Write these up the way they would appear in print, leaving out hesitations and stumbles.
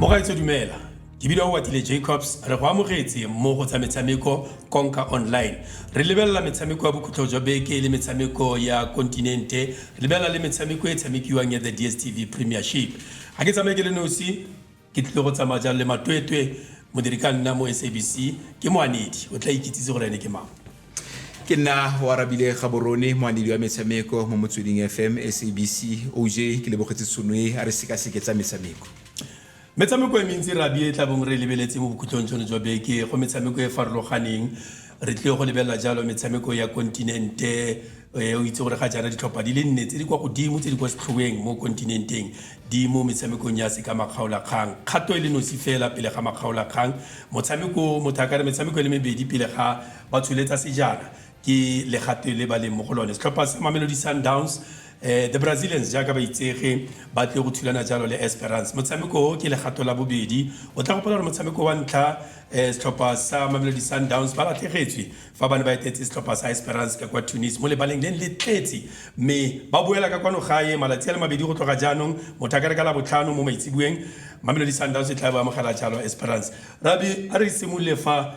Mogaetso dumela. Ke bile o Watile Jacobs re go amogetse mo go tsa metshameko Konka Online. Re lebelela metshameko ya bokhutlo jwa beke le metshameko ya kontinente, re lebelela le metshameko e tshamekiwang ya the DStv Premiership. Ha ke tsamaye ke le nosi ke tle go tsamaya jalo le matwetwe modiri ka nna mo SABC ke moanedi o tla ikitsise gore ene ke mang. Ke nna wa Rabile Gaborone moanedi wa metshameko mo Motsweding FM SABC OJ ke lebogetse tshunwe a re sekaseke tsa metshameko. Metshameko e mentsi Rabie tla bong re lebeletse mo bokhutlong jono jwa beke go metshameko e farologaneng re tle go lebelela jalo metshameko ya kontinente o itse gore ga jana ditlhopha di le nne tse di kwa godimo tse di kwa setlhoeng mo kontinenteng di mo metshamekong ya se ka makgaola kgang kgato e le nosi fela pele ga makgaola kgang motshameko mothakare metshameko le mebedi pele ga ba tsholetsa sejana ke legato le ba le mo go lone setlhopha sa Mamelodi Sundowns the Brazilians jaaka ba itsege ba tle go thulana jalo le Esperance motshameko ke legato la bobedi o tla go pola gore motshameko wa ntlha setlhopha sa Mamelodi Sundowns ba latlhegetswe fa bana ba etetse setlhopha sa Esperance ka kwa Tunis mo lebaleng le le tletse mme ba boela ka kwano gae malatsi a le mabedi go tloga jaanong mothakare ka la botlhano mo maitsibueng Mamelodi Sundowns e tla ba amogela jalo Esperance Rabi a re simolole fa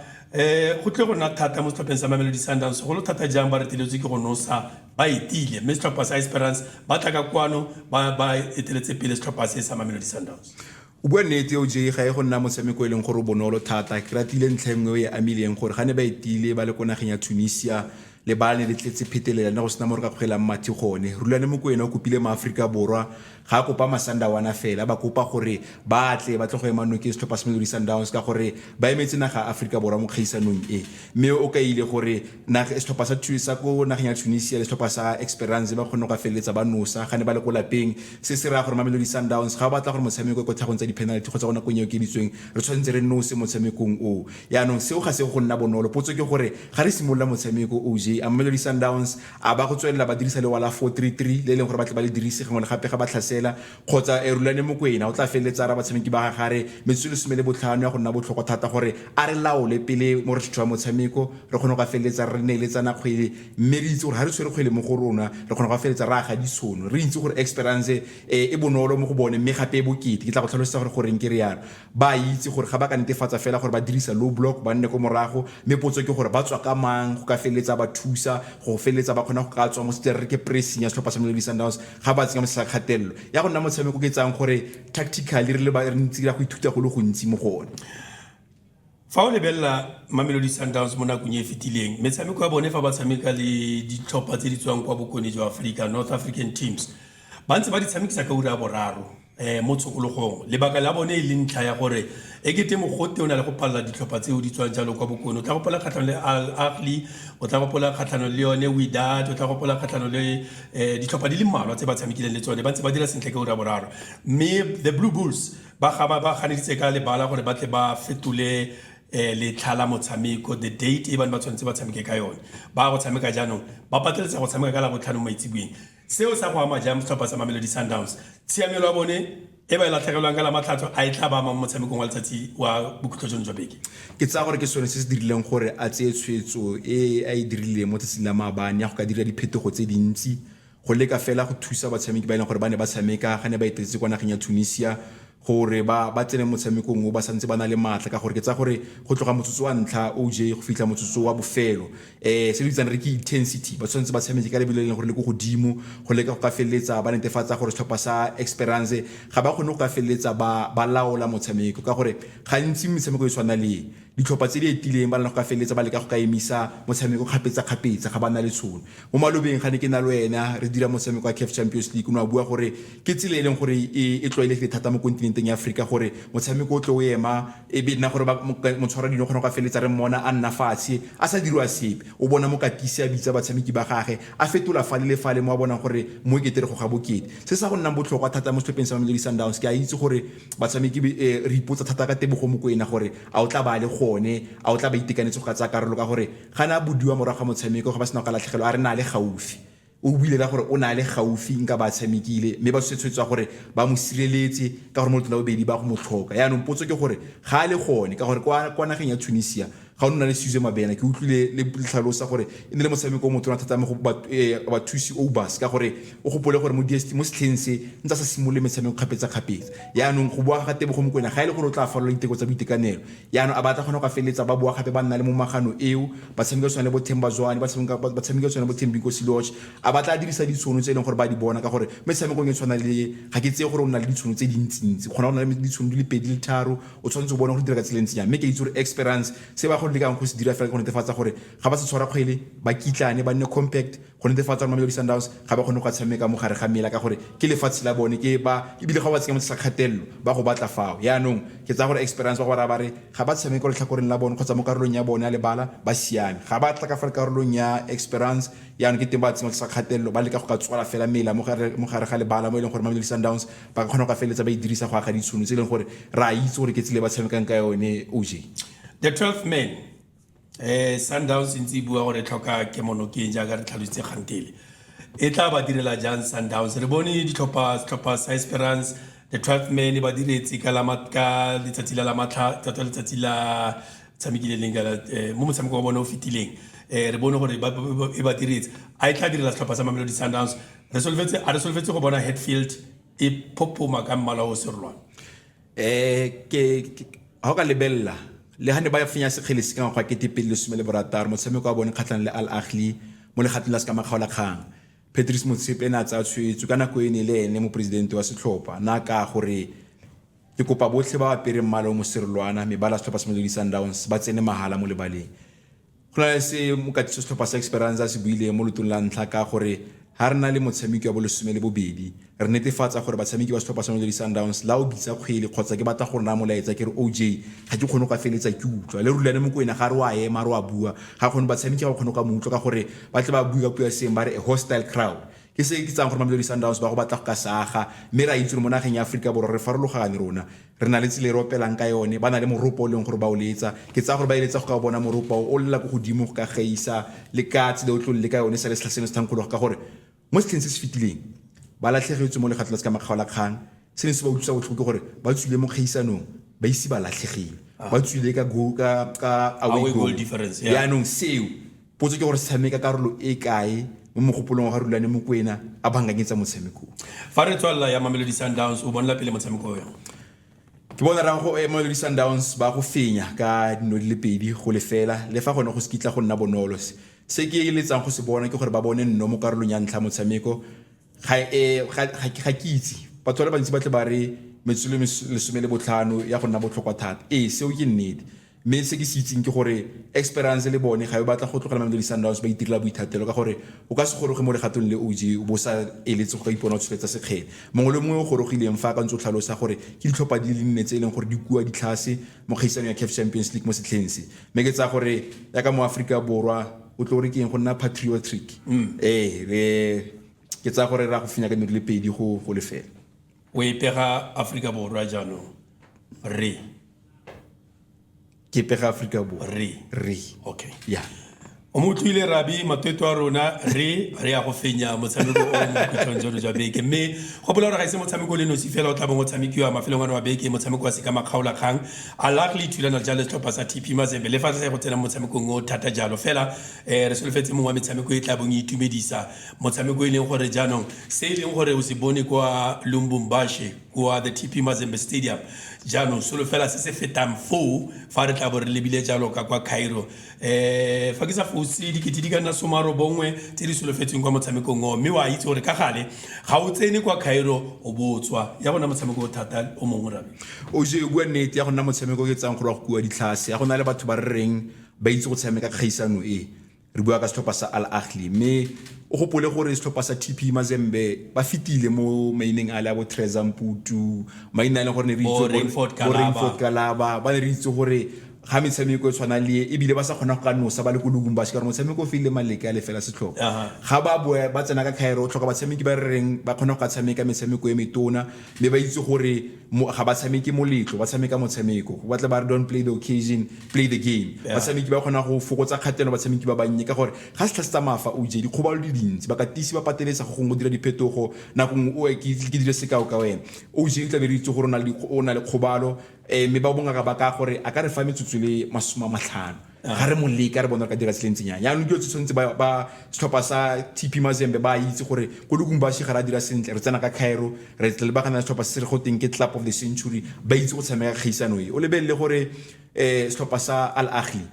go tle go nna thata mo setlhopheng sa Mamelodi Sundowns go lo thata jang ba re teletswe ke go nosa ba etile mme setlhopha sa Esperance ba tla ka kwano ba eteletse pele setlhopha se sa Mamelodi Sundowns. O bua nnete o je ga e go nna motshameko e leng gore bonolo thata ke ratile ntlhengwe e amileng gore ga ne ba etile ba le ko nageng ya Tunisia le ba ne le tletse phetelela na go sena mo re ka kgwela mmathi gone rulane mo kwena o kopile maAfrika borwa ga kopa masandawana fela ba kopa gore ba tle ba tle go ema noke setlhopha sa Mamelodi Sundowns ka gore ba emetse naga Afrika borwa mo kgaisanong e mme o ka ile gore naga setlhopha sa Tunisia ko nageng ya Tunisia le setlhopha sa Esperance ba kgone go feletsa ba nosa ga ne ba le ko lapeng se se ra gore Mamelodi Sundowns ga ba tla gore motshameko go tlhagong tsa di penalty go tsa gona go nyeo ke ditsweng re tshwanetse re nose motshamekong o yaanong seo ga se go nna bonolo potso ke gore ga re simolla motshameko o a Mamelodi Sundowns a ba go tswelela ba dirisa le wala 4-3-3 le leng gore ba tle ba le dirise gangwe le gape ga ba tlhasela kgotsa rulane mo kwena o tla feletsa ra batshameki ba gagare metswele somele botlhano ya go nna botlhoko thata gore a re laole pele mo re tshwa motshameko re kgone go feletsa re neeletsana kgwele mme re itse gore ga re tshwere kgwele mo go rona re kgone go feletsa ra ga ditsono re itse gore Esperance e bonolo mo go bone mme gape e bokete ke tla go tlhalosetsa gore goreng ke re yana ba itse gore ga ba ka netefatsa fela gore ba dirisa low block ba nne ko morago mme potso ke gore ba tswa ka mang go ka feletsa ba thusa go feletsa ba kgona go ka tswa mo setere ke pressing ya setlhopha sa Mamelodi Sundowns ga ba tsenya mo sa kgatelelo ya go nna motshameko ke tsang gore tactically re le ba re ntse ra go ithuta go le go ntsi mo gone fa o lebella Mamelodi Sundowns mo nakong e fetileng metshameko ya bone fa ba tshameka le ditlhopha tse di tswang kwa bokone jwa Africa North African teams ba ntse ba di tshamekisa ka ura ya boraro mo tshokologong lebaka la bone e le ntlha ya gore e kete mogote o na le go palla ditlhopha tseo di tswang jalo kwa bokone o tla go pola kgatlhano le Al Ahly o tla go pola kgatlhano le yone Wydad o tla go pola kgatlhano le ditlhopha di le mmalwa tse ba tshamekileng le tsone ba ntse ba dira sentle ka ura boraro mme the Blue Bulls ba ganeditse ka lebala gore ba tle ba fetole le tlhala motshameko the date e bana ba tshwanetse ba tshameke ka yone ba go tshameka jaanong ba pateletsa go tshameka ka la botlhano maitsibueng seo sa go ama jang setlhopha sa Mamelodi Sundowns tshiamelo ya bone e ba latlhegelwang ka la matlhatso a e tla ba mo motshamekong wa letsatsi wa bokhutlo jono jwa beke ke tsa gore ke sone se se dirileng gore a tseye tshwetso e a e dirile mo tsatsing la maabane ya go ka dira diphetogo tse dintsi go leka fela go thusa batshameki ba e leng gore ba ne ba tshameka ga ne ba etetse kwa nageng ya Tunisia gore ba tsene motshamekong o ba santse ba na le matla ka gore ke tsa gore go tloga motsotso wa ntlha OJ go fitla motsotso wa bofelo se di tsana re ke intensity ba tshwanetse ba tshameke ka lebelo le gore le go godimo go leka go ka feletsa ba netefatsa gore setlhopha sa Esperance ga ba kgone go ka feletsa ba laola motshameko ka gore gantsi metshameko e tshwana le ditlhopha tse di etileng ba lena go ka feletsa ba leka go ka emisa motshameko kgapetsa ga ba na le tshono mo malobeng ga ne ke na le wena re dira motshameko wa CAF Champions League no bua gore ke tsile e leng gore e tlwaelegile thata mo kontinenteng ya Afrika gore motshameko o tlo ema e be nna gore motshwara dino go ka feletsa re mmona a nna fatshe a sa dirwa sepe o bona mo katisi a bitsa batshameki ba gage a fetola fa le fa le mo bona gore mo ekete re go ga bokete se sa go nna botlhokwa thata mo setlhopheng sa Mamelodi Sundowns ke a itse gore batshameki re ipotsa thata ka tebogo mo kwena gore a o tla ba le gone a o tla ba itekanetse go ka tsa karolo ka gore gana bodiwa morago ga motshameko ga ba sena go latlhegelo a re na le gaufi o builela gore o na le gaufi nka ba tshamekile mme ba tshwetsa gore ba mo sireletse ka gore mo tla bobedi ba go motlhoka yaanong potso ke gore ga le gone ka gore kwa nageng ya Tunisia ga o nna le Suze Mabena ke utlwile le tlhalosa gore e ne le motshameko o motho thata mo go bathusi Obas ka gore o gopole gore mo DStv mo setlheng se ntse sa simolole metshameko kgapetsa yaanong go bua ga Tebogo Mokoena ga ile gore o tla falola diteko tsa boitekanelo yaanong a batla gona go feletsa ba bua gape ba nna le mo magano eo ba tshameka tsone le bo Themba Zwane ba tshameka tsone bo Thembiko Siloch a batla a dirisa ditšhono tse e leng gore ba di bona ka gore metshameko e tshwana le ga ke tseye gore o nna le ditšhono tse dintsintsi gona o na le ditšhono di le 2 le 3 o tshwanetse go bona go dira ka tseleng tsenya mme ke itse gore experience se ba go lekang go se dira fela go netefatsa gore ga ba se tshwara kgwele ba kitlane ba nne compact go netefatsa gore Mamelodi Sundowns ga ba kgone go tshameka mo gare ga mela ka gore ke lefatshe la bone ke ba ebile ga ba tsenya mo sa kgatelelo ba go batla fao yaanong ke tsa gore experience ba go ra bare ga ba tshameka le tlhakoreng la bone kgotsa mo karolong ya bone ya lebala ba siame ga ba tla ka fa karolong ya experience yaanong ke teng ba tsenya sa kgatelelo ba le ka go ka tswala fela mela mo gare ga lebala mo e leng gore Mamelodi Sundowns ba ka kgona go ka feletsa ba e dirisa go aga ditšhono tse e leng gore ra itse gore ke tsile ba tshamekang ka yone OJ the 12th man Sundowns ntse bua gore tlhoka ke monokeng jaaka re tlhalositse gantele e tla ba direla jang Sundowns re bone ditlhopha sa Esperance the 12th man ba diretse ka letsatsi la matlha letsatsi la tshamekile leng mo motshameko wa bone o fetileng re bone gore e ba diretse a e tla direla setlhopha sa Mamelodi Sundowns re solvetse go bona Hatfield e popoma ka mmala o serolwana ga o ka lebella le ha ne ba fenya sekgele se ka ngwa ke tepele le borataro motshameko wa bone kgatlhang le Al Ahly mo legatong la se ka makgaola kgang Patrice Motsepe na tsa tshwetso ka nako ene le ene mo president wa setlhopha na ka gore ke kopa botlhe ba apere mmala o mo serolwana mebala setlhopha sa Mamelodi Sundowns ba tsene mahala mo lebaleng go na le se mo katiso setlhopha sa Esperance se buile mo lotong la ntlha ka gore ha re na le motshameki wa bolesome le bobedi re netefatsa gore batshameki ba setlhopha sa Mamelodi Sundowns la o bitsa kgwele kgotsa ke batla gore na molaetsa ke re OJ ga ke kgone go ka feletsa ke utlwa le Rulane Mokoena ga re wa ema re wa bua ga kgone batshameki ga kgone ka mo utlwa ka gore ba tle ba bua ka puo ya seng ba re a hostile crowd ke se ke tsang gore Mamelodi Sundowns ba go batla go ka saga mme ra itse mo nageng ya Afrika Borwa re farologane rona re na le tsile re opelang ka yone ba na le moropo o leng gore ba o letsa ke tsa gore ba eletsa go ka bona moropo o lla go godimo go ka gaisa le katse le o tlole ka yone sa le setlha seno se thankgolo ka gore mo setlheng se se fetileng ba latlhegetswe mo legatong la se ka makgaola kgang se ne se ba utlwisa botlhoko ke gore ba tswile mo kgaisanong ba ise ba latlhegile ba tswile ka away goal difference yaanong seo potso ke gore se tshameka karolo e kae mo mogopolong wa ga Rulane Mokoena a bankanyetsa motshameko fa re tswalla ya Mamelodi Sundowns o bonela pele motshameko yo ke bona ra go Mamelodi Sundowns ba go fenya ka dino di le pedi go lefela le fa gone go se kitla go nna bonolo se ke eletsang go se bona ke gore ba bone nno mo karolong ya ntlha motshameko ga ke itse batho ba bantsi ba tle ba re metsolo lesome le botlhano ya go nna botlhokwa thata seo ke nnete mme se ke se itseng ke gore Experience le bone ga e batla go tlogela Mamelodi Sundowns ba itirela boithatelo ka gore o ka se goroge mo legatong le OJ o bo sa eletse go ka ipona o tsholetsa sekgele mongwe le mongwe o gorogileng fa ka ntse o tlhalosa gore ke ditlhopha di le nne tse e leng gore di kua ditlhase mo kgaisano ya CAF Champions League mo setlheng se mme ke tsa gore ya ka mo Afrika Borwa o tlo re ke eng go nna patriotic ke tsa gore ra go fenya ka le pedi go lefela o e pega Afrika Borwa jaanong ke pega Afrika Borwa okay yeah o motlile rabi matweto a rona re ya go fenya motshameko o mo kutlonjolo jwa beke mme go bola gore ga ise motshameko le nosi fela o tla bong o tshamekiwa mafelong wa beke motshameko wa se ka makgaola kgang Al Ahly thulana jalo setlhopha sa TP Mazembe le fa se go tsena motshamekong o thata jalo fela re solofetse mongwe wa metshameko e tla bong e itumedisa motshameko e leng gore jaanong se e leng gore o se bone kwa Lubumbashi kwa the TP Mazembe Stadium jaanong solo fela se se fetang foo fa re tla bo re lebile jalo ka kwa Cairo fa ke sa fosi dikete di ka nna somaro bongwe tse di solofetsweng kwa motshamekong o mme wa itse gore ka gale ga o tsene kwa Cairo o botswa ya gona motshameko o thata o mongwe rabi o je bua nnete ya gona motshameko ke tsang gore go kua ditlhase ya gona le batho ba re reng ba itse go tshameka kgaisano re bua ka setlhopha sa Al Ahly mme o gopole gore setlhopha sa TP Mazembe ba fitile mo maineng a le a bo Trezor Mputu maina a leng gore ne re itse Rainford Kalaba ba ne re itse gore ga metshameko e tshwana le ebile ba sa kgona go ka nosa ba le go Lubumbashi ka motshameko o file maleke a lefela setlhopha ga ba boa ba tsena ka Cairo tlhoka batshameki ba reng ba kgona go ka tshameka metshameko e metona mme ba itse gore ga ba tshameke moletlo ba tshameka motshameko ba tla ba re don't play the occasion play the game batshameki ba kgona go fokotsa kgatelo batshameki ba bannye ka gore ga se tla mafa OJ dikgobalo di dintsi ba katisi ba pateletsa go go dira diphetogo nakong o ke dire sekao ka wena OJ tla be re itse gore o na le kgobalo mme ba bonga ka ba ka gore a ka re fa metsotso le 50 ga re moleka re bona ka dira tseleng tsenyana yaanong dilo tse tshwanetse ba setlhopha sa TP Mazembe ba itse gore ko dikong ba shega ra dira sentle re tsena ka Cairo re tle le bagana setlhopha se re go teng ke club of the century ba itse go tshameka kgaisano e o lebelele gore setlhopha sa Al Ahly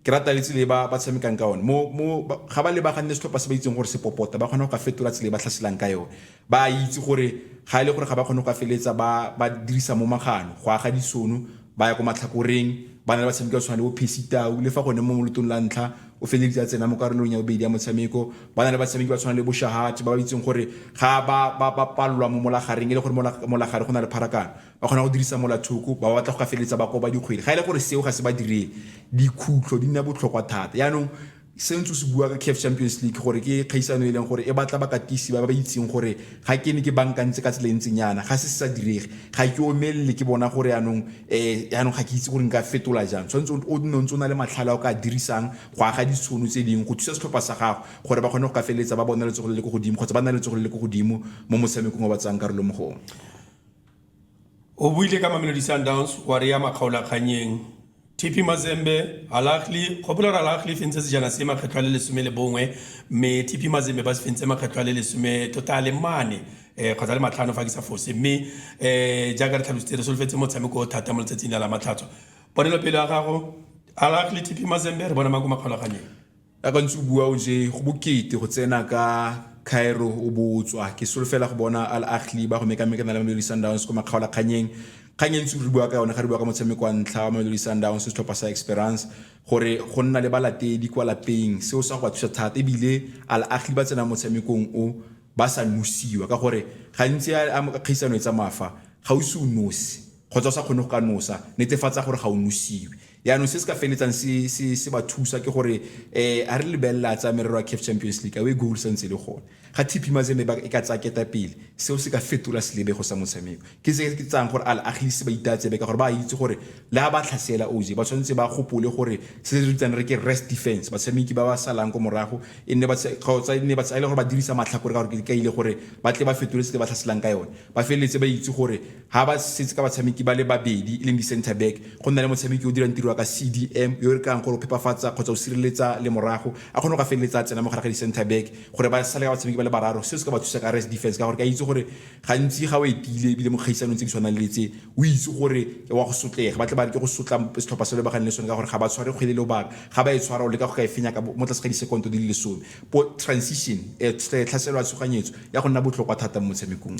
ke rata le tsele ba tshamekang ka one mo ga ba le bagane setlhopha se ba itseng gore se popota ba kgona go ka fetola tsele ba tlhaselang ka yone ba itse gore ga ile gore ga ba kgone go ka feletsa ba dirisa mo magano go aga disono ba ya go matlhakoreng ba na le batshameki ba tshwana le bo Pesitau le fa gone mo molotong la ntlha o feleditse a tsena mo karolong ya bobedi ya motshameko ba na le batshameki ba tshwana le bo Shahat ba itseng gore ga ba palelwa mo molagareng e le gore molagare go na le pharakano ba kgona go dirisa molathoko ba batla go ka feletsa ba koba dikgwedi ga ile gore seo ga se ba direng dikhutlo di nna botlhokwa thata yaanong se ntse se bua ka CAF Champions League gore ke kgaisano e leng gore e batla bakatisi ba itseng gore ga ke ne ke bankantse ka tsela ntsenyana ga se sa direge ga ke omelele ke bona gore yaanong ga ke itse gore nka fetola jang tshwanetse o nne ntse o na le matlhala o ka dirisang go aga ditšhono tse dingwe go thusa setlhopha sa gago gore ba kgone go ka feletsa ba bona letsogo le le ko godimo kgotsa ba nna letsogo le le ko godimo mo motshamekong wa ba tsang karolo mo go o buile ka Mamelodi Sundowns wa re ya makgaolakganyeng TP Mazembe Al Ahly gopola Al Ahly fentse sejana se makgetlo a le 11 me TP Mazembe ba se fentse makgetlo a le 10 totale mane kgotsa le matlhano fa ke sa fose mme jaaka re tlhalositse re solofetse motshameko o thata mo letsatsing la matlhatso ponelo pele ya gago Al Ahly TP Mazembe re bona mako makgaolakganyeng a ka ntse o bua o je go bokete go tsena ka Cairo o botswa ke solofela go bona Al Ahly ba go mekamekana le Mamelodi Sundowns ko makgaolakganyeng ntse re bua ka yone ga re bua ka motshameko wa ntlha wa Mamelodi Sundowns setlhopha sa Esperance gore go nna le balatedi kwa lapeng seo sa go ba thusa thata ebile Al Ahly ba tsena motshamekong o ba sa nosiwa ka gore gantsi a kgaisano e tsa mafa ga o se o nosi kgotsa o sa kgone go ka nosa netefatsa gore ga o nosiwe yaanong se se ka feletsang se ba thusa ke gore a re lebelela tsa merero wa CAF Champions League away goal santse le gone ga TP Mazembe ba e ka tsaketa pele seo se ka fetola selebego sa motshameko ke se ke tsang gore Al Ahly se ba itatsebe ka gore ba itse gore le ga ba tlhasela oje ba tshwanetse ba gopole gore se se ritsang re ke rest defense batshameki ba ba salang ko morago e nne ba ile gore ba dirisa matlhakore ka gore ke ile gore ba tle ba fetole se ba tlhaselang ka yone ba feletse ba itse gore ha ba setse ka batshameki ba le babedi e leng di center back go nna le motshameki o dirang tiro ka CDM yo re kang gore o phepafatsa kgotsa o sireletsa le morago a kgone go feletsa tsena mo gare ga di center back gore ba sale ka batshameki ba le bararo se se ka ba thusa ka rest defense ka gore ka itse gore gantsi ga o etile ebile mo kgaisanong tse di tshwanang le tse o itse gore wa go sotlega ba tle ba re ke go sotla setlhopha se le bagane le sone ka gore ga ba tshware kgwele le baka ga ba e tshwara o le ka go ka e fenya ka mo tlase ga disekondo di le 10 po transition tlhaselwa tshoganyetso ya go nna botlhokwa thata mo motshamekong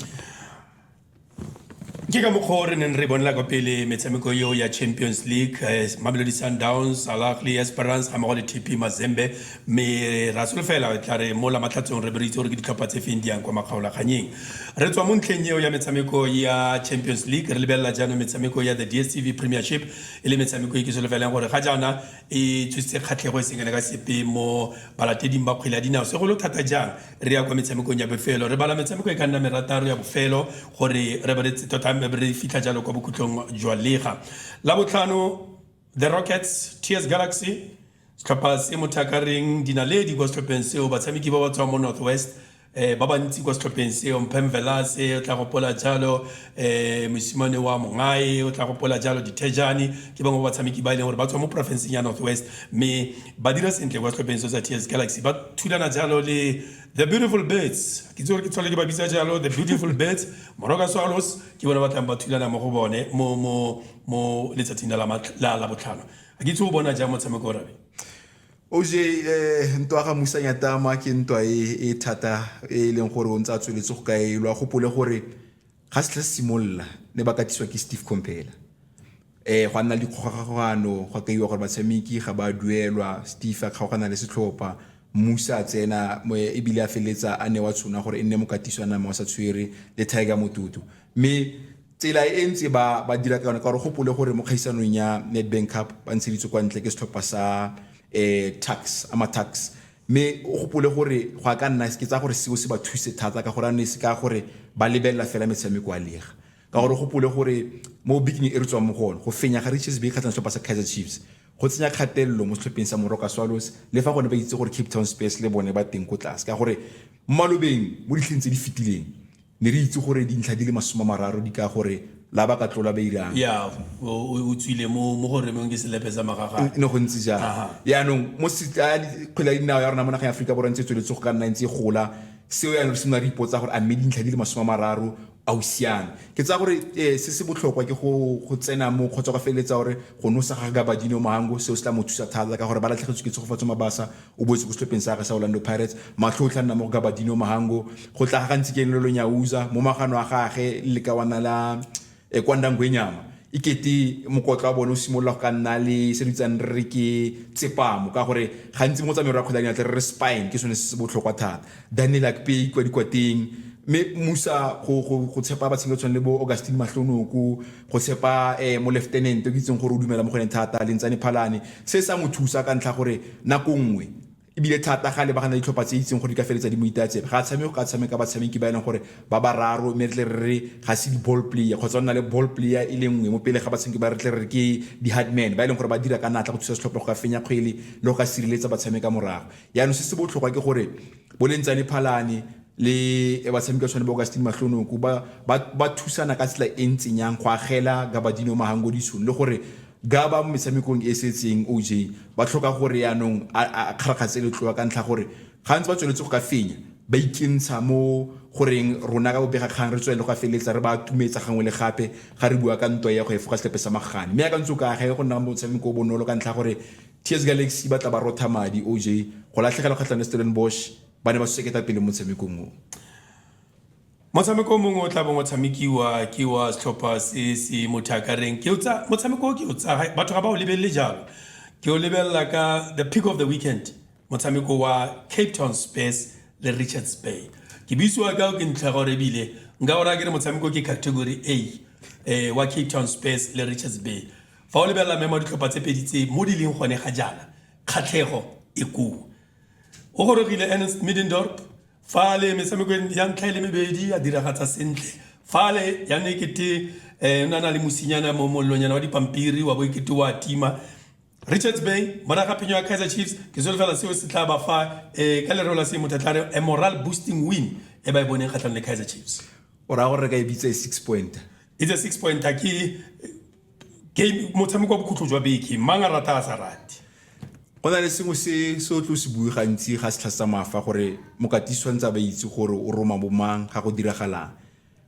ke ka mokgwa re neng re bonela kwa pele metshameko eo ya Champions League Mamelodi Sundowns Al Ahly Esperance ga mmogo le TP Mazembe me ra solofela tla re mo la matlhatsong re bereitse gore ke ditlhopha tse feng di yang kwa makgaolakganyeng re tswa mo ntlheng eo ya metshameko ya Champions League re lebelela jaanong metshameko ya the DStv Premiership e le metshameko e ke solofelang gore ga jaana e thusitse kgatlhego e sengele ka sepe mo balateding ba kgwele ya dinao segolo thata jang re ya kwa metshamekong ya bofelo re bala metshameko e ka nna merataro ya bofelo gore re beretse tota re fitla jalo kwa bokhutlong jwa lega la botlhano the Rockets TS Galaxy setlhopha se mothakareng dinaledi kwa setlhopheng seo batshameki ba ba tswang mo Northwest ba bantsi kwa setlhopheng seo Mpemvelase o tla gopola jalo mosimane wa Mongae o tla gopola jalo Dithejane ke bangwe ba batshameki ba ileng gore ba tswa mo porofenseng ya Northwest me ba dira sentle kwa setlhopheng seo sa TS Galaxy ba thulana jalo le the Beautiful Birds ke tsore ke tswale ke ba bitsa jalo the Beautiful Birds Moroka Swallows ke bona ba tlang ba thulana mo go bone mo letsatsing la botlhano a ke tse o bona jang motshameko o rabe oje ntwa ga musanya tama ke ntwa e thata e leng gore o ntse a tsweletse go kaelwa gopole gore ga se tla simolla ne ba katiswa ke Steve Komphela go nna le dikgogagano go kaiwa gore batshameki ga ba duelwa Steve a kgaogana le setlhopha Musa tsena mo e bile a feletsa a ne wa tshona gore e nne mokatiswana mo sa tshwere le Tiger Motutu me tsela e ntse ba dira ka yona ka gore gopole gore mo kgaisanong ya Nedbank Cup ba ntsheditse kwa ntle ke setlhopha sa tax me o gopole gore go ka nna ke tsa gore seo se ba thuse thata ka gore ne se ka gore ba lebella fela metshameko a lega ka gore gopole gore mo beginning e re tswa mo gone go fenya ga Richards Bay khatlana setlhopha sa Kaizer Chiefs go tsenya kgatelelo mo setlhopheng sa Moroka Swallows le fa gone ba itse gore Cape Town Spurs le bone ba teng ko tlase ka gore malobeng mo ditlheng tse di fitileng ne re itse gore dintlha di le 30 di ka gore la ba ka tlola ba irang ya o tswile mo gore mong ke selepe sa magaga ne go ntse jang yaanong mo kgwele ya dinao ya rona mo nageng ya Aforika Borwa ntse tsweletse go ka nna ntse gola seo yaanong re simolola re ipotsa gore a mme dintlha di le 30 a o siame ke tsa gore se se botlhokwa ke go tsena mo kgotsa go feleletsa gore go nosa ga Gabadinho Mahango seo se tla mo thusa thata ka gore ba latlhegetswe ke tshegofatso mabasa o boetse go setlhopheng sa gagwe sa Orlando Pirates matlho o tla nna mo Gabadinho Mahango go tla ga ntse ke Lelo Nyauza mo magano a gagwe le ka wana la Kwanda Ngwenyama ikete mokotlo wa bone o simolola go ka nna le se ditsang re ke tsepamo ka gore gantsi mo tsamero ya kgwele ya re spine ke sone se botlhokwa thata Daniel Akpeyi kwa dikwateng me Musa go tshepa ba tshengetswe le bo Augustine Mahlonoko go tshepa mo lieutenant o itseng gore o dumela mo go thata Lentsane Phalane se sa mo thusa ka ntlha gore nako nngwe ibile thata ga le ba gana ditlhopha tse itseng gore di ka feletsa di mo itatsebe ga tshameko ka tshameka ba tshameki ba ileng gore ba raro mme re ga se di ball player kgotsa nna le ball player e le nngwe mo pele ga ba tshameki ba re ke di hardman ba ileng gore ba dira ka natla go thusa setlhopha go ka fenya kgwele le go ka sireletsa ba tshameka morago yaanong se botlhokwa ke gore bo Lentsane Phalane le ba tshameka tsone bo Augustine Mahlonoko ba thusana ka tsela e ntseng yang go agela Gabadinho Mahango ditšhono le gore Gaba mo metshamekong e setseng OJ ba tlhoka gore yaanong a kgaragatse le tloa ka ntlha gore gantsi ba tsweletse go ka fenya ba ikentsha mo goreng rona ka bobega kgang re tswele go ka feletsa re ba tumetsa gangwe le gape ga re bua ka ntwa ya go efoga slepe sa magane mme ya ka ntse ka ga go nna mo motshameko o bonolo ka ntlha gore TS Galaxy ba tla ba rotha madi OJ go latlhegela kgatlhano Stellenbosch ba ne ba seketa pele mo motsamekong mo motshameko mongwe o tla bong o tshamekiwa ke wa setlhopha se motho a ka reng motshameko ke o tsa batho ga ba o lebelele jalo ke o lebelela ka the pick of the weekend motshameko wa Cape Town Spurs le Richards Bay ke bisiwa ka ke ntlha gore bile nka ora ke re motshameko ke category A wa Cape Town Spurs le Richards Bay fa o lebelela memo ditlhopha tse pedi tse mo di leng gone ga jana kgatlhego e kuo o gorogile Ernst Middendorp fale metshameko ya ntlha le mebedi a diragatsa sentle fale ya nekete nana le musinyana mo mollonyana wa dipampiri wa boikete wa tima Richards Bay moraga phenyo ya Kaizer Chiefs ke solofela seo se tla ba fa ka lereo la se mothatlare a moral boosting win e ba e boneng kgatlhanong le Kaizer Chiefs o ra gore ka e bitse 6 point it's a 6 point ke game motshameko wa bokhutlo jwa beke manga rata a sa rate go na le sengwe se o tlo se bue gantsi ga se tlhasa mafa gore mokatiso ntse ba itse gore o roma bomang ga go diragalang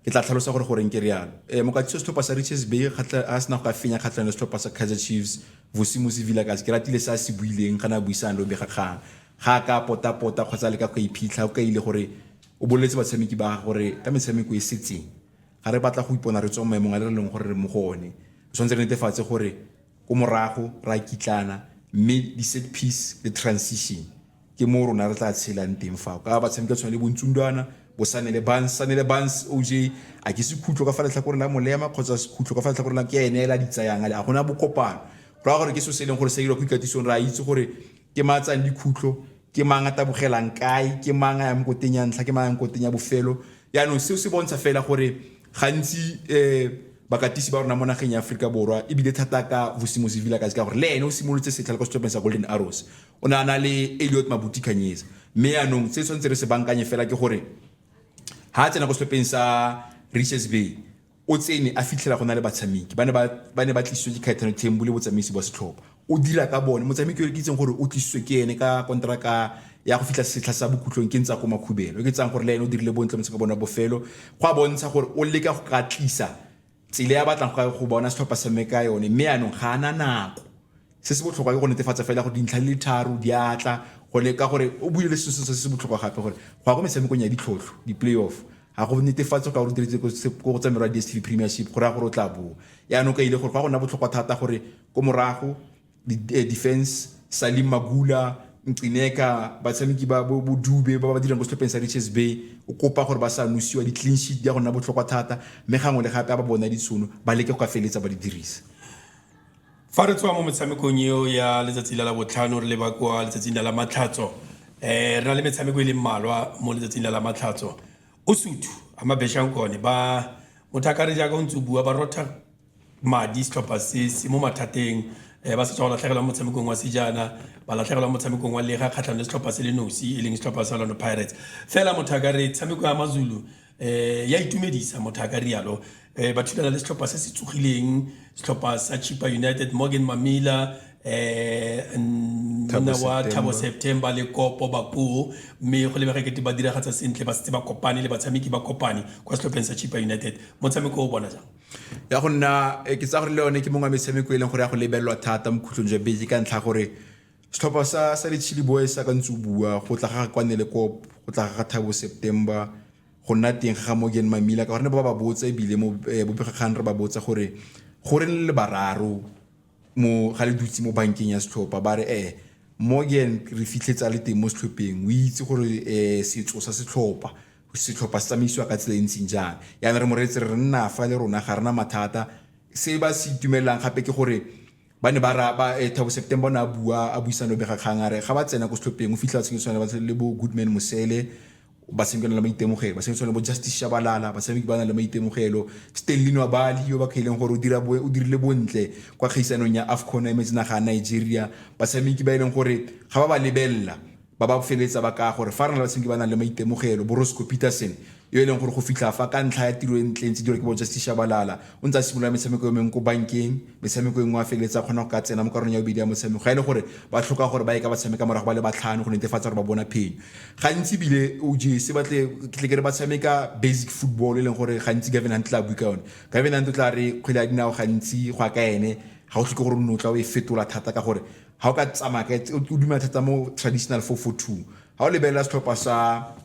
ke tla tlhalosa gore nke rialo mokatiso setlhopha sa Richards Bay a sena go ka fenya kgatlhano le setlhopha sa Kaizer Chiefs Vusimosi Vilakazi ke ratile sa se buileng gana buisana lo bega kgang ga ka pota kgotsa le ka go iphitlha o ka ile gore o boletse batshameki ba gore ka metshameko e setseng ga re batla go ipona re tswa maemong a le leng gore re mo gone tshwanetse re netefatse gore ko morago ra kitlana mme di set piece le transition ke mo rona re tla tshelang teng fa ka ba tshameka tsone le bontsundwana Sanele Bans OJ a ke se khutlo ka fa letla gore la molema kgotsa se khutlo ka fa letla gore la ke ene la ditsayang a gona bokopano ra gore ke so se leng gore se dira go ikatisong ra itse gore ke matsang di khutlo ke manga tabogelang kae ke manga ya mkoteng ya ntlha ke manga ya mkoteng ya bofelo ya no se bontsha fela gore gantsi bakatisi ba rona mo nageng ya Aforika Borwa e bile thata ka Vusimosi Vilakazi ka gore le ene o simolotse setlhale go setlhopheng sa Golden Arrows o na le Elliot Mabuti Khanyisa mme yanong se tshwanetse re se bankanye fela ke gore ha tsena go setlhopheng sa Richards Bay o tsene a fitlhela go na le batshameki ba ne ba tlisitswe ke Khaitano Thembu le botsamaisi ba setlhopha o dira ka bone motsameki o ke itseng gore o tlisitswe ke ene ka kontraka ya go fitla setlha sa bokhutlong ke ntsa go makhubelo ke tsang gore le ene o dirile bontle motshameko bona bofelo go a bontsha gore o leka go ka tlisa tsile ya batlang go bona setlhopha sa meka yone mme yanong ga ana nako se se botlhokwa ke go netefatsa fela go dintlha le tharo di atla go leka gore o buile se se botlhokwa gape gore go a go metshamekong ya ditlhotlho di playoff ga go netefatsa ka gore diretse go tsamela DStv Premiership gore o tla bo yanong ka ile gore ga go nna botlhokwa thata gore ko morago defense Salim Magula Ncineka batshameki ba bodube ba dirang go setlhopheng sa Richards Bay o kopa gore ba sa nusiwa di clean sheet ya gona botlhokwa thata mme gangwe le gape ba bona ditšhono ba leke go ka feletsa ba di dirisa fa re tswa mo metshamekong eo ya letsatsi la botlhano re leba kwa letsatsing la matlhatso re na le metshameko e le mmalwa mo letsatsing la matlhatso o Sotho a mabeshankone ba mothakare jaaka o ntse bua ba rotha madi setlhopha se mo mathateng ba se tswa latlhegela mo motshamekong wa sejana ba latlhegela mo motshamekong wa lega kgatlhano le setlhopha se le nosi e leng setlhopha sa Orlando Pirates fela mothakare tshameko ya Mazulu ya itumedisa motho a ka rialo ba thulana le setlhopha se se tsogileng setlhopha sa Chippa United Morgan Mamila monna wa Thabo September le Kopo Bapuo mme go lebega ke ba diragatsa sentle ba setse ba kopane le batshameki ba kopane kwa setlhopheng sa Chippa United motshameko o bona jang ya go nna ke tsa gore le yone ke mongwe wa metshameko e leng gore ya go lebelelwa thata mo khutlong jwa beke ka ntlha gore setlhopha sa di-Chilli Boys sa ka ntse o bua go tla ga kwane le Kopo go tla ga Thabo September go nna teng ga Morgan Mamila ka gore ba botsa ebile mo bopegakgang re ba botsa gore le bararo mo ga le dutse mo bankeng ya setlhopha ba re Morgan re fitlhetsa le teng mo setlhopheng o itse gore setso sa setlhopha se tsamaisiwa ka tsela e ntseng jang yana re moretse re nna fa le rona ga rena mathata se ba se itumelang gape ke gore ba ne ba Thabo September na a buisana begakgang a re ga ba tsena go setlhopheng o fitlha tsengetswana ba le bo Goodman Mosele ba tsengana le maitemogelo ba tsengetswana bo Justice Shabalala ba tsengana ba na le maitemogelo Stanley Nwabali yo ba khaileng gore o dirile bontle kwa khaisanong ya AFCON e metsena ga Nigeria ba tshameki ba ileng gore ga ba lebella ba feletsa ba ka gore fa rena ba tsengki ba na le maitemogelo bo Roscoe Peterson yo ileng gore go fitla fa ka ntlha ya tiro e ntle ntse dire ke bo Justice Shabalala o ntse a simolola metshameko mengwe ko bankeng metshameko engwe a feletsa kgona go ka tsena mo karolong ya bobedi ya motshameko ga ile gore ba tlhoka gore ba e ka ba tshameka morago ba le batlhano go netefatsa gore ba bona phenyo gantsi bile OJ se batle ke re ba tshameka basic football e leng gore gantsi Gavin Hunt bua ka yone Gavin Hunt tla re kgwele ya dinao gantsi go ka ene ga o tlhoke gore o tla o e fetola thata ka gore ha o ka tsamaya o duma thata mo traditional 442 ha o lebella setlhopha sa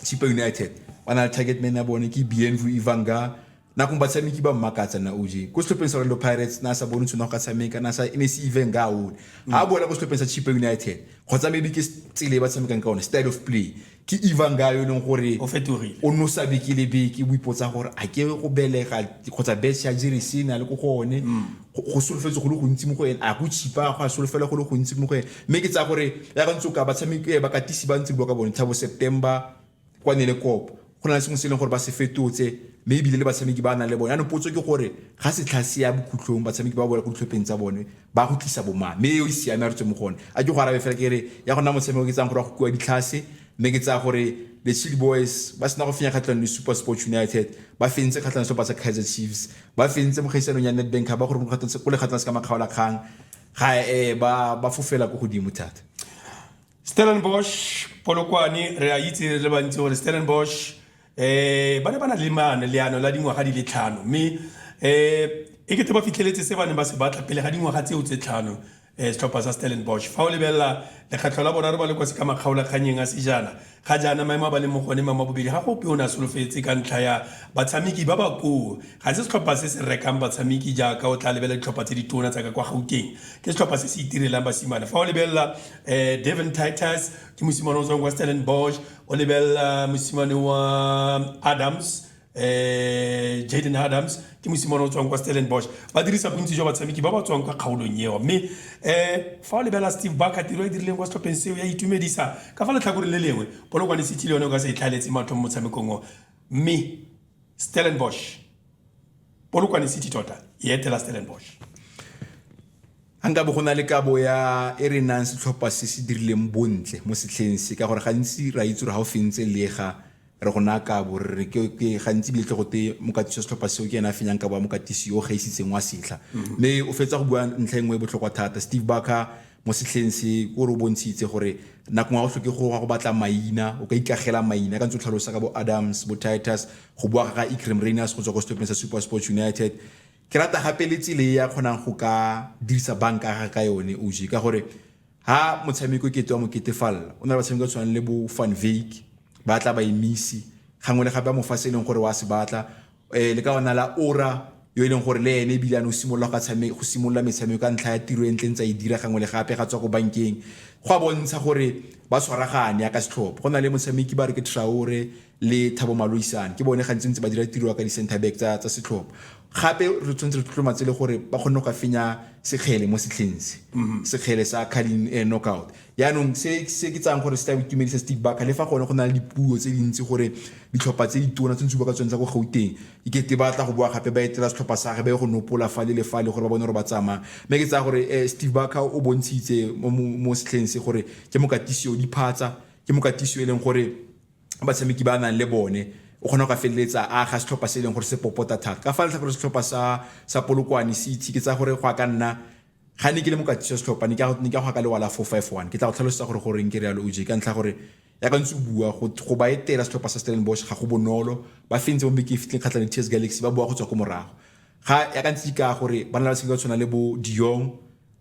Chippa United wana le target man ya bone ke Bienvu Ivanga na kung batshameki ba mmakatsa na OJ ko setlhopheng sa Orlando Pirates na sa bone tsona go ka tshameka na sa NSC Ivenga o ha bola ko setlhopheng sa Chippa United kgotsa maybe ke tsile ba tshamekang ka one style of play ke Ivanga yo leng gore o fetorile o no sabe ke le beke o ipotsa gore a ke go belega kgotsa best ya jersey na le go gone go solofetse go le gontsi mo go ene a go Chippa go a solofela go le gontsi mo go ene mme ke tsa gore ya ka ntse ka batshameki ba katisi ba ntse ba ka bone Thabo September kwa ne le Kopo go na le sengwe se leng gore ba se fetotse mme ebile le batshameki ba na le bone ano potso ke gore ga se tlhase ya bokhutlong batshameki ba bola go ditlhopheng tsa bone ba go tlisa boma mme yo siame re tswe mo gone a ke go arabe fela ke re ya gona motshameko ke tsang gore go kuwa ditlhase mme ke tsa gore the Chilli Boys ba sena go fenya kgatlhano le Super Sport United ba fentse kgatlhano le ba Kaizer Chiefs ba fentse mo khaisanong ya Nedbank ba gore go le kgatlhano se ka makgaola kgang ga ba fofela go godimo thata Stellenbosch Polokwane re a itse re bantse gore Stellenbosch ba ne ba na le leano la dingwaga di le 5 mme e ke te ba fitlheletse se ba ne ba se batla pele ga dingwaga tseo tse 5 setlhopha sa Stellenbosch fa o lebella lekgatlho la bona re ba le kwa se ka makgaola kganyeng a sejana ga jaana maemo a ba le mo gone mama bobedi ga go pe o na solofetse ka ntlha ya batshameki ba ba koo ga se setlhopha se se rekang batshameki jaaka o tla lebella ditlhopha tse di tona tsa ka kwa Gauteng ke setlhopha se se itirelang basimane fa o lebella Devon Titus ke mosimane o tswang kwa Stellenbosch o lebella mosimane wa Adams Jaden Adams ke mosimane o tswang kwa Stellenbosch ba dirisa bontsi jwa batshameki ba ba tswang kwa kgaolong eo mme fa o lebella Steve Barker tiro e dirileng kwa setlhopheng seo ya itumedisa ka fa letlhakore le lengwe Polokwane City le yone o ka se itlhaletse matho mo motshamekong o mme Stellenbosch Polokwane City tota e etela Stellenbosch anga bo gona le kabo ya e re nang setlhopha se se dirileng bontle mo setlheng se ka gore gantsi ra itse re ha o fentse lega re gona ka bo re ke gantsi bile tle go te mokatiso setlhopha seo ke ena a fenyang ka ba mokatisi yo gaisitseng wa setla mme o fetsa go bua ntlha engwe botlhokwa thata Steve Barker mo setlheng se go re bontshitse gore nako ngwa go hloke go batla maina o ka ikagela maina ka ntse o tlhalosa ka bo Adams bo Titus go bua ga Ikram Rangers go tswa go setlhopheng sa Super Sport United ke rata gape le tsile ya kgonang go ka dirisa banka ga yone OJ ka gore ha motshameko ke twa mo ketefalla o na le batshameko tswana le bo Van Wyk ba tla ba emisi gangwe le gape mo faseleng gore wa se batla le ka ona la ora yo e leng gore le ene bilane o simolola go simolola metshameko ka ntlha ya tiro e ntle ntse a e dira gangwe le gape ga tswa go bankeng go a bontsha gore ba tshwaragane ya ka setlhopha go na le motshameki ba re ke Traore le Thabo Maloisane ke bone gantsi ntse ba dira tiro ka di center back tsa setlhopha gape re tshwanetse re tlotlomatse le gore ba kgonne go fenya sekgele mo setlhense sekgele sa Calin knockout yaanong se ke tsang gore se tla itumedisa Steve Barker le fa gone go na le dipuo tse dintsi gore ditlhopha tse di tona tse ba ka tsweng tsa go Gauteng e ke te batla go bua gape ba etela setlhopha sa gagwe ba go nopola fa le fa le gore ba bone gore ba tsamaya mme ke tsa gore Steve Barker o bontshitse mo setlhense gore ke mokatisi o diphatsa ke mokatisi e leng gore batshameki ba nang le bone o kgona go ka feleletsa a ga setlhopha se e leng gore se popota thata ka fa letlha gore setlhopha sa Polokwane City ke tsa gore go ka nna ga ne ke le mo katiso setlhopha ne ka go ka le wala 451 ke tla go tlhalosetsa gore goreng ke rialo OJ ka ntlha gore ya ka ntse bua go ba etela setlhopha sa Stellenbosch ga go bonolo ba fentse mo beke fitleng kgatlhanong TS Galaxy ba bua go tswa ko morago ga ya ka ntse ka gore ba nna ba se ka tshwana le bo Dion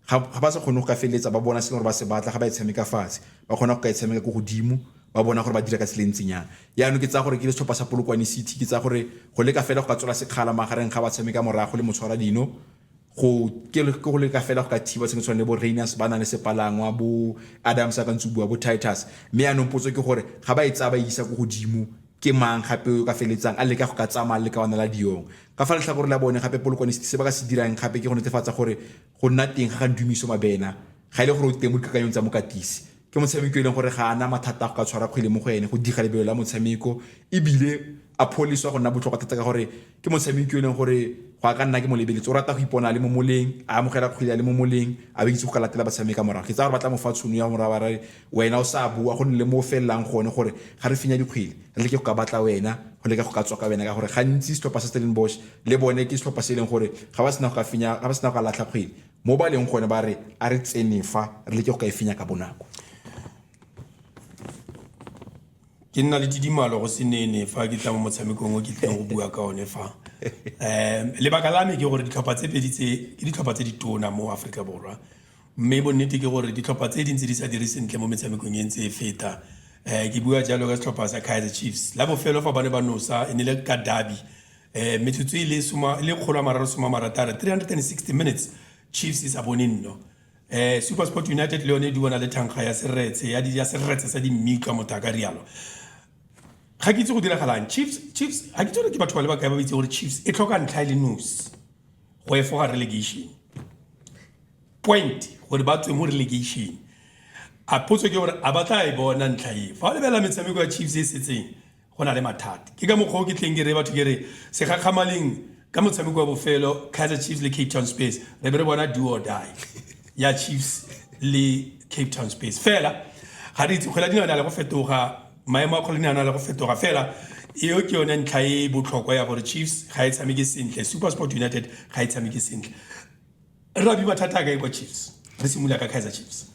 ga ba se kgone go ka feleletsa ba bona se gore ba se batla ga ba itshameka fatshe ba kgona go ka itshameka go godimo ba bona gore ba dira ka tselentsinyana yaanong ke tsa gore ke le setlhopha sa Polokwane City ke tsa gore go le ka fela go ka tswela sekgala magareng ga ba tshameka morago le motshwara dino ke go le ka fela go ka thiba se tshwana le bo Rangers ba na le sepalangwa bo Adams a ka ntse bua bo Titus mme yaanong potso ke gore ga ba etsa ba isa go godimo ke mang gape o ka feletsang a le ka go ka tsamaya le ka wana la Diong ka fa letlha gore la bone gape Polokwane City se ba ka se dirang gape ke go netefatsa gore go nna teng ga Ndumiso Mabena ga ile gore o teng mo dikakanyong tsa mokatisi ke motshameko e leng gore ga ana mathata go ka tshwara kgwele mo go ene go diga lebelo la motshameko ebile a poliswa go nna botlhokwa thata ka gore ke motshameko e leng gore go ka nna ke mo lebeletse o rata go ipona le mo moleng a amogela kgwele a le mo moleng a ba itse go ka latela batshameka morago ke tsa gore batla mo fa tshono ya morago ba re wena o sa bua go nne le mo fellang gone gore ga re fenya dikgwele re le ke go ka batla wena go le ka go ka tswa ka wena ka gore gantsi setlhopha sa Stellenbosch le bone ke setlhopha se e leng gore ga ba sena go ka fenya ga ba sena go ka latla kgwele mo ba leng gone ba re a re tsenefa re le ke go ka e fenya ka bonako ke nna le tidimalo go senene fa ke tla mo motshamekong o ke tleng go bua ka one fa lebaka la me ke gore ditlhopha tse pedi tse ke ditlhopha tse ditona mo Afrika Borwa mme bonnete ke gore ditlhopha tse dintsi di sa dire sentle mo metshamekong e ntse e feta ke bua jalo ka setlhopha sa Kaizer Chiefs la bofelo fa bane ba nosa ene le ka derby metsotso ile 360 minutes Chiefs is abonino SuperSport United le yone di bona le thankga ya seretse sa di mmika motaka rialo ga ke itse go diragalang Chiefs ga ke tsore ke batho ba le ba ka ba itse gore Chiefs e tlhoka ntlha ile news go efoga relegation point gore ba tswe mo relegation a potso ke gore a batla e bona ntlha e fa le bela metshameko ya Chiefs e setseng go na le mathata ke ka mokgwa o ke tleng ke re batho ke re se gakgamaleng ka motshameko wa bofelo Kaizer Chiefs le Cape Town Space re be re bona do or die ya Chiefs le Cape Town Space fela ga re itse kgwela dinana le go fetoga maemo a kgwela dinana le go fetoga fela eo ke yone ntlha e botlhokwa ya gore Chiefs ga e tshameke sentle SuperSport United ga e tshameke sentle rabi mathata ka e kwa Chiefs re simolola ka Kaizer Chiefs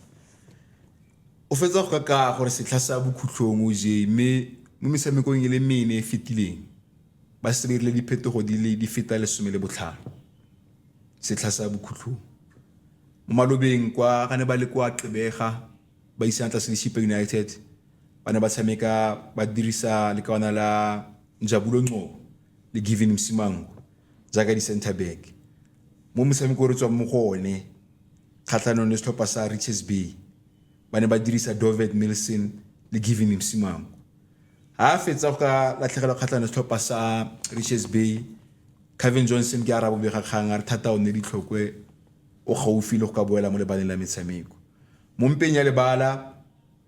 o fetsa go ka gore setlha sa bokhutlong o je mme mo metshamekong e le mene e fetileng ba se dirile diphetogo di feta le 15 setlha sa bokhutlong mo malobeng kwa ga ne ba le kwa Qebega ba isantla se Sheep United ba ne ba tshameka ba dirisa le kawana la Njabulo Ngco le Given Msimango jaaka di center back mo motshameko re tswa mo gone kgatlhanong le setlhopha sa Richards Bay ba ne ba dirisa Dovet Milson le Given Msimango ha fetsa ka latlhegelo kgatlhanong le setlhopha sa Richards Bay Kevin Johnson ke arabo bega kgang a re thata o ne ditlhokwe o gaufi le go ka boela mo lebaleng la metshameko mo mpeng ya lebala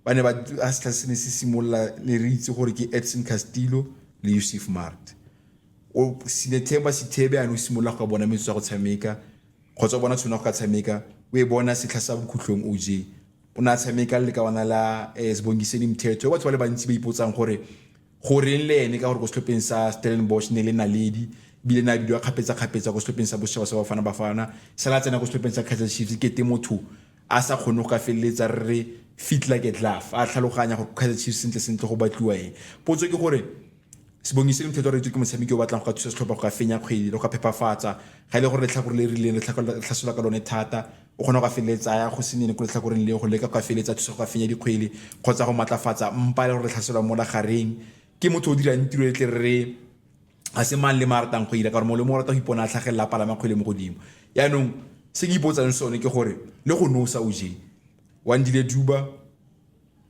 ba ne ba a se simolla le re itse gore ke Edson Castillo le Yusuf Mart o Sinethemba Sithebe a no simolla go bona metso ya go tshameka kgotsa bona tshono go ka tshameka o e bona setlha sa bokhutlong OJ o na tshameka le ka wana la Sibongiseni Mthetho batho ba le bantsi ba ipotsang gore le ene ka gore go setlhopheng sa Stellenbosch ne le naledi bile na bidiwa kgapetsa go setlhopheng sa Bosetšhaba sa Bafana sala tsena go setlhopheng sa Kaizer Chiefs ke te motho a sa kgone go ka feleletsa re fit like a glove a tlhaloganya go Kaizer Chiefs sentle go batliwa eng potso ke gore Sibongiseni Mthetho re itse ke motshameki o batlang go ka thusa setlhopha go ka fenya kgwedi le go ka phepafatsa ga ile gore letlhakore le rileng le tlhasola ka lone thata o kgona go ka feleletsa ya go senene go letlhakoreng le go leka go ka feleletsa thusa go ka fenya dikgwele kgotsa go matlafatsa mpa le gore tlhasola mo la gareng ke motho o dirang tiro e tle re a se man le maratang go ira ka gore mo le mo rata go ipona tlhagella pala makgwele mo godimo yaanong se ke ipotsang sone ke gore le go nosa OJ Wandile Duba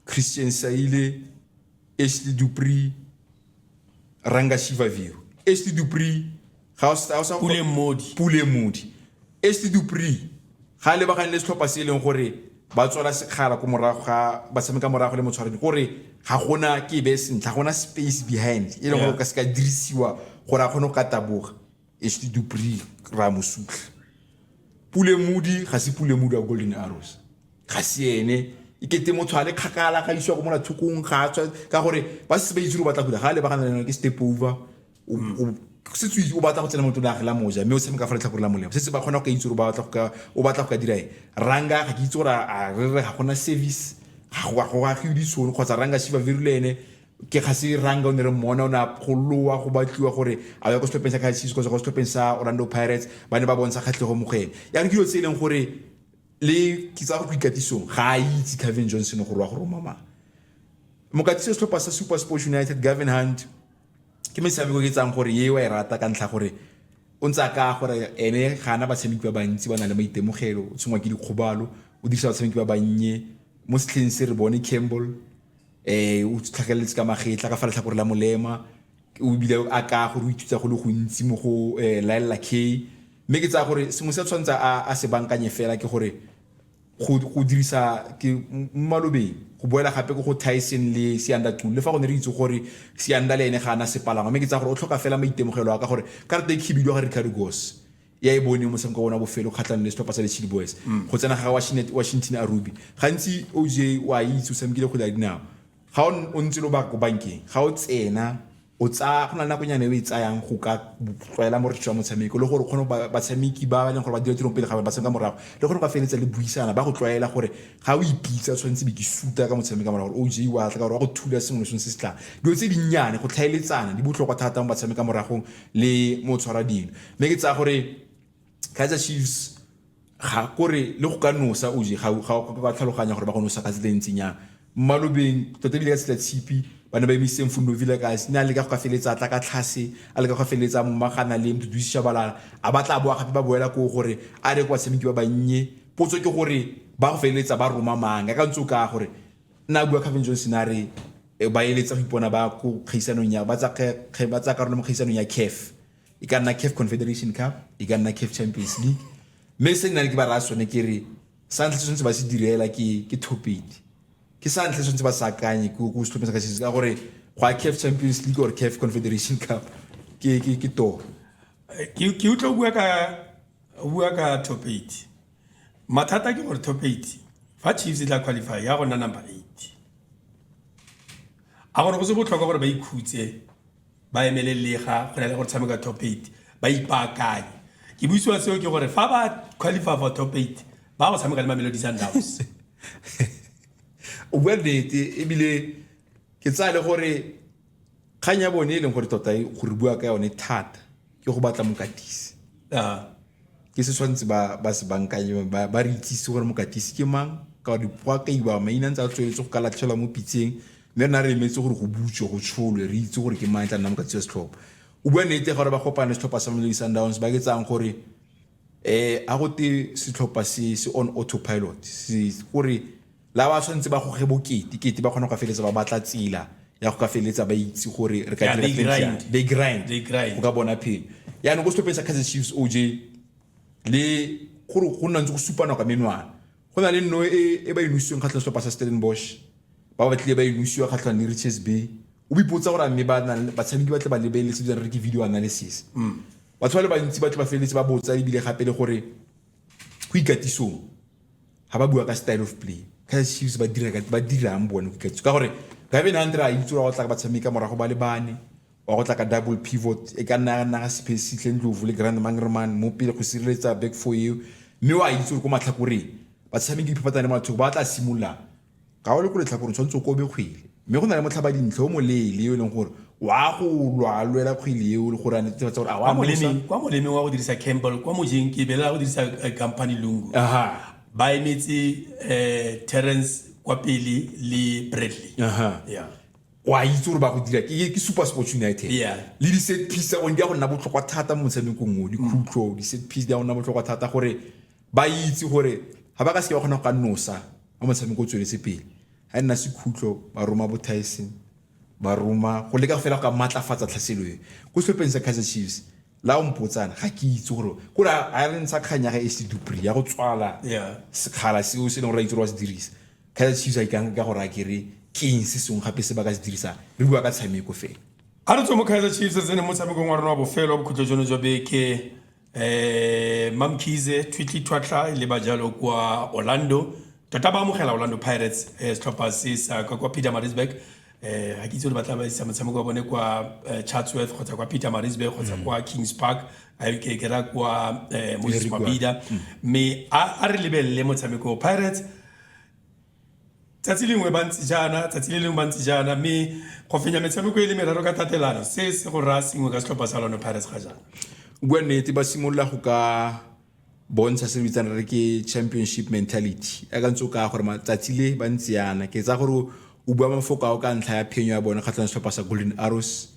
Christian Saile Ashley Dupree Ranga Shivavio Ashley Dupree ga o Pule Modi Ashley Dupree ga le bagane le setlhopha se leng gore ba tswala sekgala go morago ga ba tshameka morago le motshwaredi gore ga gona ke be sentle ga gona space behind e leng gore ka se ka dirisiwa gore a kgone go ka taboga Ashley Dupree ra mosutlha Pule Modi ga se Pule Modi wa Golden Arrows ga se ene ikete motho a le kgakala ga iswa go mola thokong ga tswa ka gore ba se ba itse go batla go ga le ba gana ke step over se tswitse o batla go tsena motho la gela moja mme o tshameka fa le tlhakore la molemo se ba khona go itse go batla go ka dira ranga ga ke itse gore a re ga gona service ga go ditsono kgotsa ranga shiva virilene ke ga se ranga o ne re mona o na goloa go batliwa gore a ya go stopeng sa Kaizer Chiefs go stopeng sa Orlando Pirates ba ne ba bontsha kgatlego mo gene ya re dilo tse leng gore le ke tsa go ikatisong ga itse Kevin Johnson go roa go mama mokatiso se tlhopha sa Super Sports United Gavin Hunt ke metshameko ke tsang gore ye wa e rata ka ntlha gore o ntsa ka gore ene gana ba tshameki ba bantsi ba na le maitemogelo o tsengwa ke dikgobalo o dirisa ba tshameki ba bannye mo setlheng se re bone Campbell o tlhageletse ka magetla ka fa le tlhakore la molema o bile a ka gore o ithuta go le go ntsi mo go Laila K mme ke tsa gore se mo se tshwantsa a se bankanye fela ke gore go dirisa ke malobeng go boela gape go Tyson le Sianda Tulu le fa go ne re itse gore Sianda le ene ga ana sepalangwa mme ke tsa gore o tlhoka fela maitemogelo ka gore karate khibidio ga Ricardo Goss ya e bone mo sengwe ka bona bofelo kgatlana le stoppa sa le Chili Boys go tsena ga Washington Arubi gantsi OJ wa itse o samekile go la dinao ga o ntse lo ba go bankeng ga o tsena o tsa go na nako nyane e tsayang go ka tlwaela mo re tswa motshameko le gore kgono ba tshameki ba leng gore ba dira tirong pele ga ba tsena morago le gore ba feletsa le buisana ba go tlwaela gore ga o ipitsa tshwantse be ke suta ka motshameko ka morago OJ wa tla ka gore wa go thula sengwe se se tla dio tse dinnyane go tlhaeletsana di botlhokwa thata mo ba tshameka morago le mo tshwara dino mme ke tsa gore Kaizer Chiefs ga gore le go ka nosa OJ ga ba tlhaloganya gore ba go nosa ka tse ntsenyang malobeng tota bile ka tsela tshipi bana ba emiseng Fundo Villa ka sina le ka go feletsa tla ka tlhase a le ka go feletsa mo magana le motho duisha balala a batla boa gape ba boela go gore a re kwa tshameki ba bannye potso ke gore ba go feletsa ba roma manga ka ntse ka gore nna bua Kevin Johnson a re ba eletsa go ipona ba go kgaisanong ya ba tsa karolo mo kgaisanong ya CAF e ka nna CAF Confederation Cup e ka nna CAF Champions League mme se nna le ke ba rasone ke re santle se ntse ba se direla ke top 8 ke santle se ntse ba sakanye go stopetsa ka se ka gore go CAF Champions League or CAF Confederation Cup ke to ke utlo bua ka top 8 mathata ke gore top 8 fa Chiefs tla qualify ya gona number 8 a gore go se botlhokwa gore ba ikhutse ba emele lega go na le gore tshameka top 8 ba ipakanye ke buisiwa seo ke gore fa ba qualify for top 8 ba go tshameka le Mamelodi Sundowns o bua nnete ebile ke tsaya le gore kganya bone e leng gore tota go re bua ka yone thata ke go batla mokatisi ke se tshwantse ba se bankanye ba re itsise gore mokatisi ke mang ka dipoa ka iba maina ntse a tsweletse go ka latlhela mo pitseng mme na re emetse gore go butswe go tsholwe re itse gore ke mang tla nna mokatisi wa setlhopha o bua nnete gore ba kopana setlhopha sa Mamelodi Sundowns ba ke tsang gore a go te setlhopha se on autopilot se gore la ba tshwantse ba go ge bokete ba kgona go feletsa ba batla tsela ya go ka feletsa ba itse gore re ka dira they grind go ka bona phelo ya no go stopeng sa Kaizer Chiefs OJ le gore go nna ntse go supana ka menwana go na le nno e ba inusiweng kgatlha setlhopha sa Stellenbosch ba batlile ba inusiwa kgatlha le Richards Bay o bipotsa gore mme ba tshameki ba tle ba lebeletse di re ke video analysis batho ba le bantsi ba tle ba feletsa ba botsa ebile gape le gore go ikatisong ha ba bua ka style of play Kaizer Chiefs ba dirang bone go ikatisa ka gore Gavin Hunt a itse go tla ka batshameka morago ba le bane wa go tla ka double pivot e ka nna space Tlendlovu le Grand Mangerman mo pele go sireletsa back for you mme wa itse go matlhakoreng batshameki phepatane matho ba tla simula ka o le go le tlhakoreng tshwantse go be kgwele mme go na le motlhaba dintlho mo lele yo leng gore wa go lwalwela kgwele yo le gore a netefatsa gore a wa kwa molemeng wa go dirisa Campbell kwa mojeng ke bela go dirisa company lungu ba emetse Terence kwa pele le Bradley wa itse gore ba go dira ke Super Sports United le di set piece on dia go nna botlhokwa thata mo motshamekong mo di khutlo di set piece dia go nna botlhokwa thata gore ba itse gore ha ba ka se ba kgona go ka nosa mo motshamekong tsweletse pele ha nna se khutlo ba roma bo Tyson ba roma go leka fela ka matlafatsa tlhaselo e go sepensa Kaizer Chiefs la o mpotsana ga ke itse gore go ra a re ntsa khanya ga SC Dupri ya go tswala sekhala se o se no ra itse go se dirisa Kaizer Chiefs a ikang ka gore a kere ke se sengwe gape se ba ka se dirisa re bua ka tshameko fela a re tsoma Kaizer Chiefs se ne motshamekong wa rona wa bofelo wa bokhutlo jono jo beke Mamkhize Twitli Twatla le ba jalo kwa Orlando tota ba amogela Orlando Pirates setlhopha se sa kwa Pietermaritzburg ga ke itse gore ba tla ba isa motshameko wa bone kwa Chatsworth kgotsa kwa Pietermaritzburg kgotsa kwa Kings Park ke kera kwa Moses Mabhida mme a re lebelele motshameko Pirates tsatsi lengwe ba ntse jaana mme go fenya metshameko e le meraro ka tatelano se go raya sengwe ka setlhopha sa Orlando Pirates ga jaana bua nnete ba simolola go ka bontsha se bitsang re ke championship mentality a ka ntse ka gore matsatsi le ba ntse yana ke tsa gore o bua mafoko a ka ntlha ya phenyo ya bona kgatlana setlhopha sa Golden Arrows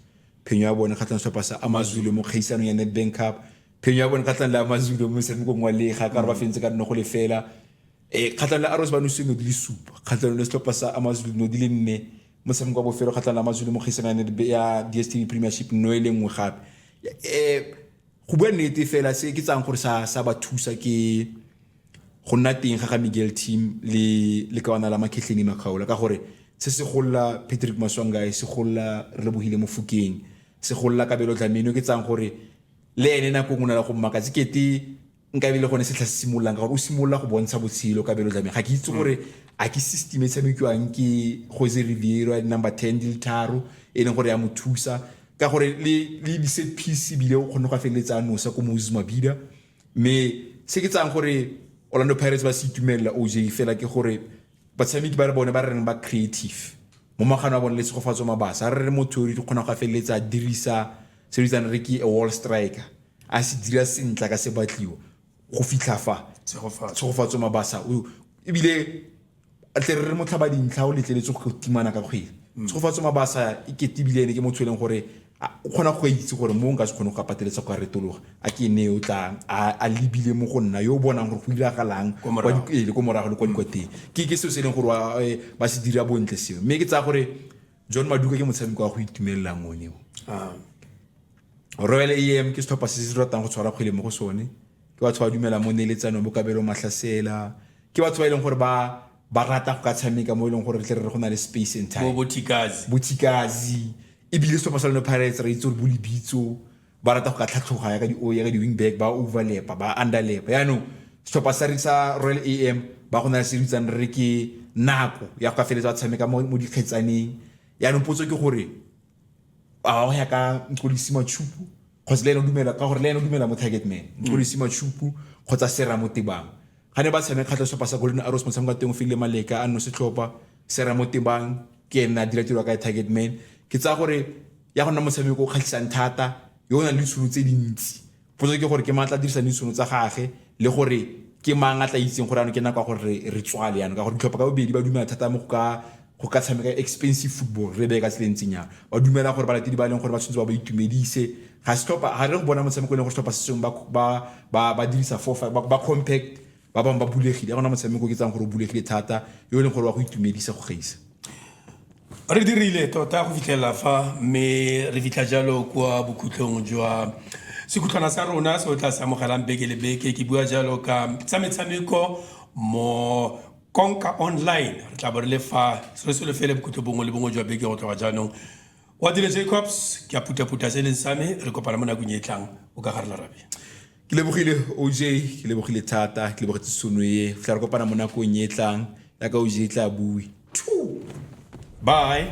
phenyo ya bona kgatlana setlhopha sa Amazulu mo kgaisanong ya Nedbank Cup phenyo ya bona kgatlana la Amazulu mo motshamekong wa lega ka re ba fentse ka nno go lefela kgatlana la Arrows ba no seno di le supa kgatlana le setlhopha sa Amazulu no di le 4 motshameko wa bofelo kgatlana la Amazulu mo kgaisanong ya DStv Premiership no e lengwe gape go bua nnete fela se ke tsang gore sa ba thusa ke go nna teng ga Miguel team le kawana la Makhetleni Makgaola ka gore se se golla Patrick Maswangai se golla Relebohile Mofokeng se golla Kabelo Dlamini ke tsang gore le ene nako ngwana la go makatse kete nka bile gone se tla simololang ka gore o simolola go bontsha botshelo Kabelo Dlamini ga ke itse gore a ke system e tshamekiwang ke Jose Riviera number 10 di le 3 e leng gore ya mo thusa ka gore le di set piece bile o kgone go feletsa no sa ko Moses Mabhida me se ke tsang gore Orlando Pirates ba se itumela OJ fela ke gore batshameki ba re bone ba reng ba creative mo magano a bone le tshegofatso mabasa re motho re kgona go feletsa dirisa se re tsana re ke a wall striker a se dira sentla ka se batliwa go fitlha fa tshegofatso mabasa e bile a tle re motlha ba dintlha o letleletse go timana ka kgwele tshegofatso mabasa e ketibile ke motho eleng gore o kgona go itse gore mo nka se kgone go pateletsa go retologa a ke ne o tlang a libile mo go nna yo bonang gore go diragalang kwa dikele go morago le kwa dikwateng ke se se leng gore ba se dira bontle seo mme ke tsa gore John Maduka ke motshameko wa go itumelela ngone Royal AM ke setlhopha se se ratang go tshwara kgwele mo go sone ke batho ba dumela mo neletsano bo Kabelo Mahlasela ke batho ba ileng gore ba rata go ka tshameka mo ileng gore re go na le space and time botikazi e bile setlhopha sa Orlando Pirates re itse gore bo lebitso ba rata go ka tlhatlhoga ya ka di wing back ba overlap ba underlap yaanong setlhopha sa Royal AM ba go na le se ritsang re ke nako ya go ka feletsa ba tshameka mo dikgetsaneng yaanong potso ke gore a ya ka Nkolisi Machupu kgotsa le eno dumela ka gore le eno dumela mo target man Nkolisi Machupu kgotsa Sera Motebang ga ne ba tshameka kgatlha setlhopha sa Golden Arrows motshameko wa teng o file Maleka a no setlhopha Sera Motebang ke ena dira tiro ka target man ke tsa gore ya go nna motshameko o kgatlhisang thata yo na le ditšhono tse dintsi potso ke gore ke matla dirisa ditšhono tsa gage le gore ke mang a tla itseng gore ano ke nako gore re tswale yana ka gore ditlhopha ka bobedi ba dumela thata mo go ka tshameka expensive football re be ka tsentsinya ba dumela gore ba latedi ba leng gore ba tshwantse ba itumedise ga setlhopha ga re go bona motshameko le go setlhopha se sengwe ba dirisa 4-5 ba compact ba bang ba bulegile ga gona motshameko ke tsang gore o bulegile thata yo leng gore wa go itumedisa go gaisa re dirile tota go fitlhela fa mme re fitlha jalo kwa bokhutlhong jwa sekhutlhwana sa rona se o tla se amogelang beke le beke ke bua jalo ka tsa metshameko mo Konka Online re tla bo re le fa se le fele bokhutlho bongwe le bongwe jwa beke go tloga jaanong wa Dile Jacobs ke a puta se leng same re kopana mo nakong e tlang o ka gare larabe ke lebogile OJ ke lebogile thata ke lebogetse sono e fla re kopana mo nakong e tlang ya ka OJ tla bui bye